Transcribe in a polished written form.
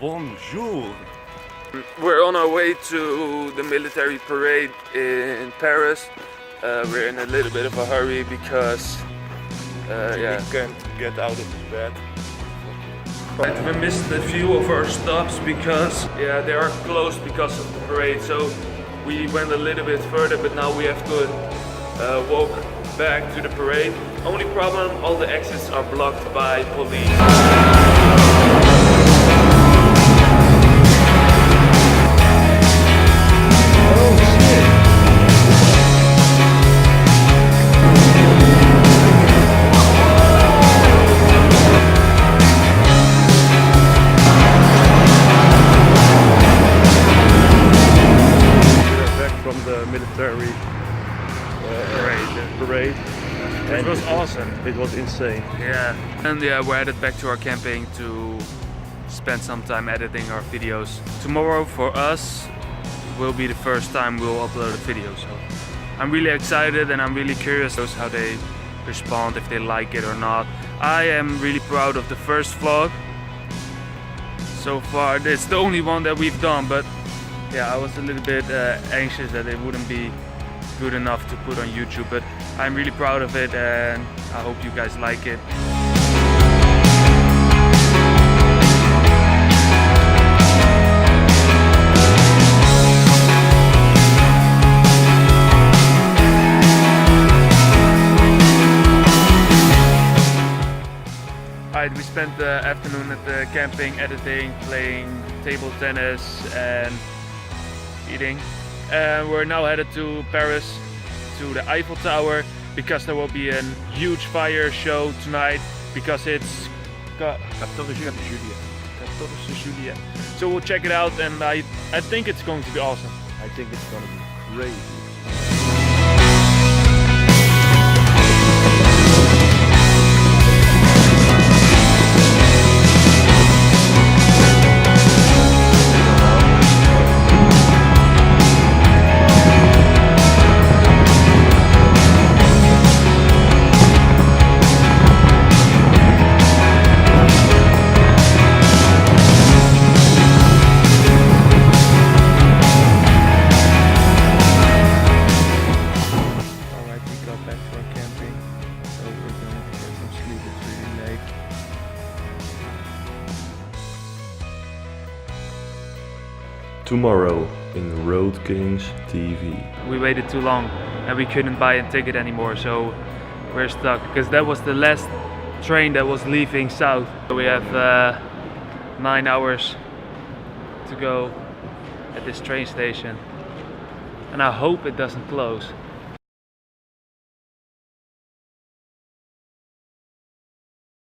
Bonjour. We're on our way to the military parade in Paris. We're in a little bit of a hurry because We can't get out of bed. we missed a few of our stops because they are closed because of the parade. So we went a little bit further, but now we have to walk back to the parade. Only problem, all the exits are blocked by police. From the military parade. It was awesome. It was insane. Yeah, and we're headed back to our camping to spend some time editing our videos. Tomorrow for us will be the first time we'll upload a video, so I'm really excited and I'm really curious how they respond, if they like it or not. I am really proud of the first vlog so far. It's the only one that we've done, but yeah, I was a little bit anxious that it wouldn't be good enough to put on YouTube, but I'm really proud of it and I hope you guys like it. Alright, we spent the afternoon at the camping, editing, playing table tennis and eating. And we're now headed to Paris, to the Eiffel Tower, because there will be a huge fire show tonight, because it's 14 juillet. So we'll check it out and I think it's going to be awesome. I think it's gonna be crazy. Tomorrow in RoadKingsTV. We waited too long and we couldn't buy a ticket anymore, so we're stuck because that was the last train that was leaving south. We have 9 hours to go at this train station and I hope it doesn't close.